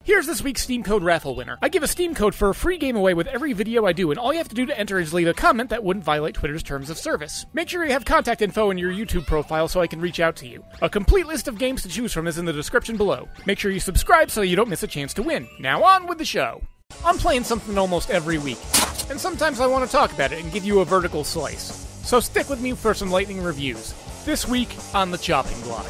Here's this week's Steam Code raffle winner. I give a Steam code for a free game away with every video I do, and all you have to do to enter is leave a comment that wouldn't violate Twitter's terms of service. Make sure you have contact info in your YouTube profile so I can reach out to you. A complete list of games to choose from is in the description below. Make sure you subscribe so you don't miss a chance to win. Now on with the show. I'm playing something almost every week, and sometimes I want to talk about it and give you a vertical slice. So stick with me for some lightning reviews. This week on the chopping block.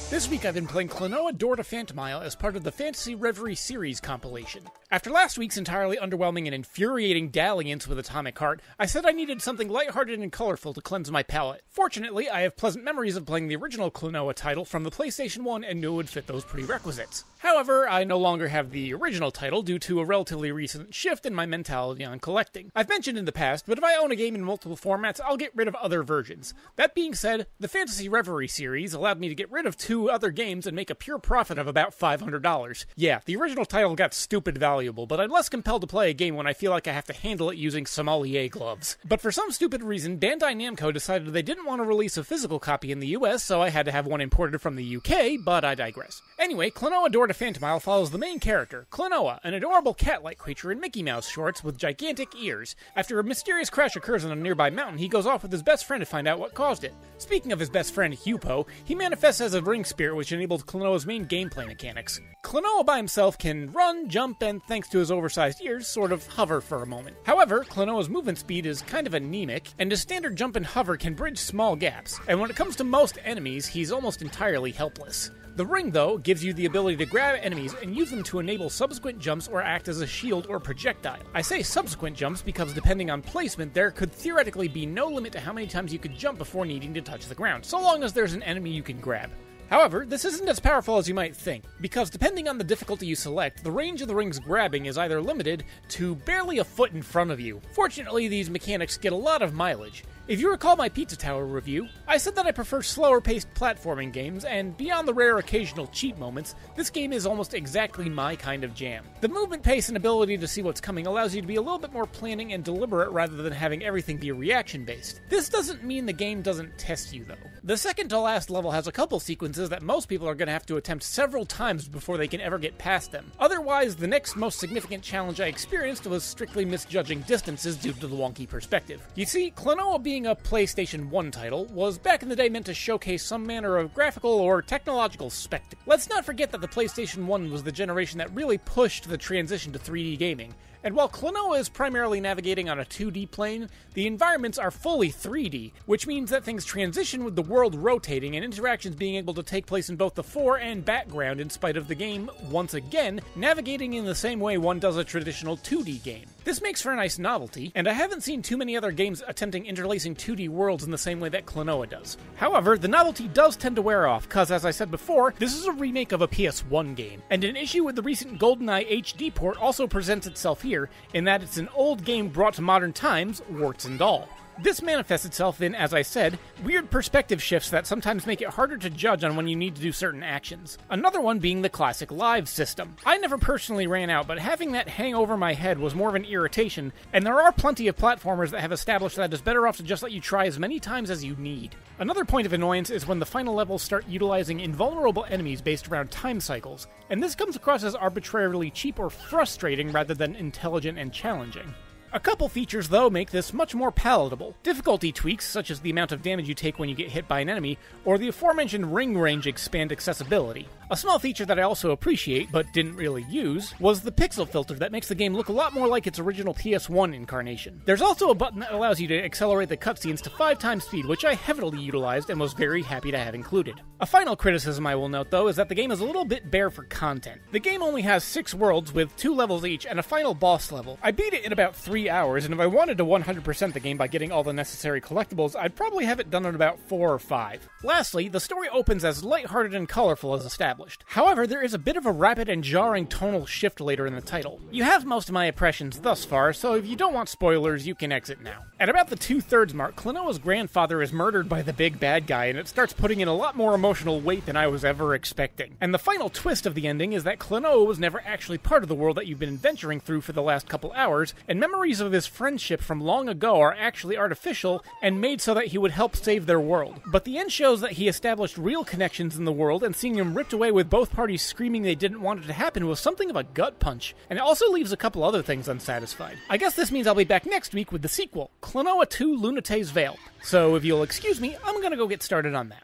This week I've been playing Klonoa Door to Phantomile as part of the Phantasy Reverie series compilation. After last week's entirely underwhelming and infuriating dalliance with Atomic Heart, I said I needed something lighthearted and colorful to cleanse my palate. Fortunately, I have pleasant memories of playing the original Klonoa title from the PlayStation 1 and knew it would fit those prerequisites. However, I no longer have the original title due to a relatively recent shift in my mentality on collecting. I've mentioned in the past, but if I own a game in multiple formats, I'll get rid of other versions. That being said, the Phantasy Reverie series allowed me to get rid of 2 other games and make a pure profit of about $500. Yeah, the original title got stupid valuable, but I'm less compelled to play a game when I feel like I have to handle it using sommelier gloves. But for some stupid reason, Bandai Namco decided they didn't want to release a physical copy in the US, so I had to have one imported from the UK, but I digress. Anyway, Klonoa Door to Phantomile follows the main character, Klonoa, an adorable cat-like creature in Mickey Mouse shorts with gigantic ears. After a mysterious crash occurs on a nearby mountain, he goes off with his best friend to find out what caused it. Speaking of his best friend, Hupo, he manifests as a ring spirit which enables Klonoa's main gameplay mechanics. Klonoa by himself can run, jump, and thanks to his oversized ears, sort of hover for a moment. However, Klonoa's movement speed is kind of anemic, and his standard jump and hover can bridge small gaps, and when it comes to most enemies, he's almost entirely helpless. The ring, though, gives you the ability to grab enemies and use them to enable subsequent jumps or act as a shield or projectile. I say subsequent jumps because depending on placement, there could theoretically be no limit to how many times you could jump before needing to touch the ground, so long as there's an enemy you can grab. However, this isn't as powerful as you might think, because depending on the difficulty you select, the range of the ring's grabbing is either limited to barely a foot in front of you. Fortunately, these mechanics get a lot of mileage. If you recall my Pizza Tower review, I said that I prefer slower-paced platforming games, and beyond the rare occasional cheat moments, this game is almost exactly my kind of jam. The movement pace and ability to see what's coming allows you to be a little bit more planning and deliberate rather than having everything be reaction-based. This doesn't mean the game doesn't test you, though. The second to last level has a couple sequences that most people are going to have to attempt several times before they can ever get past them. Otherwise, the next most significant challenge I experienced was strictly misjudging distances due to the wonky perspective. You see, Klonoa being a PlayStation 1 title was back in the day meant to showcase some manner of graphical or technological spectacle. Let's not forget that the PlayStation 1 was the generation that really pushed the transition to 3D gaming. And while Klonoa is primarily navigating on a 2D plane, the environments are fully 3D, which means that things transition with the world rotating and interactions being able to take place in both the fore and background in spite of the game, once again, navigating in the same way one does a traditional 2D game. This makes for a nice novelty, and I haven't seen too many other games attempting interlacing 2D worlds in the same way that Klonoa does. However, the novelty does tend to wear off, cause as I said before, this is a remake of a PS1 game, and an issue with the recent GoldenEye HD port also presents itself here, in that it's an old game brought to modern times, warts and all. This manifests itself in, as I said, weird perspective shifts that sometimes make it harder to judge on when you need to do certain actions. Another one being the classic live system. I never personally ran out, but having that hang over my head was more of an irritation, and there are plenty of platformers that have established that it's better off to just let you try as many times as you need. Another point of annoyance is when the final levels start utilizing invulnerable enemies based around time cycles, and this comes across as arbitrarily cheap or frustrating rather than intelligent and challenging. A couple features, though, make this much more palatable. Difficulty tweaks, such as the amount of damage you take when you get hit by an enemy, or the aforementioned ring range expand accessibility. A small feature that I also appreciate, but didn't really use, was the pixel filter that makes the game look a lot more like its original PS1 incarnation. There's also a button that allows you to accelerate the cutscenes to 5 times speed, which I heavily utilized and was very happy to have included. A final criticism I will note, though, is that the game is a little bit bare for content. The game only has 6 worlds with 2 levels each and a final boss level. I beat it in about 3 hours, and if I wanted to 100% the game by getting all the necessary collectibles, I'd probably have it done in about 4 or 5. Lastly, the story opens as lighthearted and colorful as established. However, there is a bit of a rapid and jarring tonal shift later in the title. You have most of my impressions thus far, so if you don't want spoilers, you can exit now. At about the 2/3 mark, Klonoa's grandfather is murdered by the big bad guy, and it starts putting in a lot more emotional weight than I was ever expecting. And the final twist of the ending is that Klonoa was never actually part of the world that you've been adventuring through for the last couple hours, and memories memories of his friendship from long ago are actually artificial and made so that he would help save their world. But the end shows that he established real connections in the world, and seeing him ripped away with both parties screaming they didn't want it to happen was something of a gut punch, and it also leaves a couple other things unsatisfied. I guess this means I'll be back next week with the sequel, Klonoa 2 Lunate's Veil. So if you'll excuse me, I'm gonna go get started on that.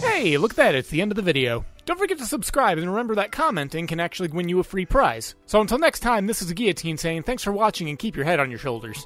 Hey, look at that, it's the end of the video. Don't forget to subscribe, and remember that commenting can actually win you a free prize. So until next time, this is Gheeotine saying thanks for watching and keep your head on your shoulders.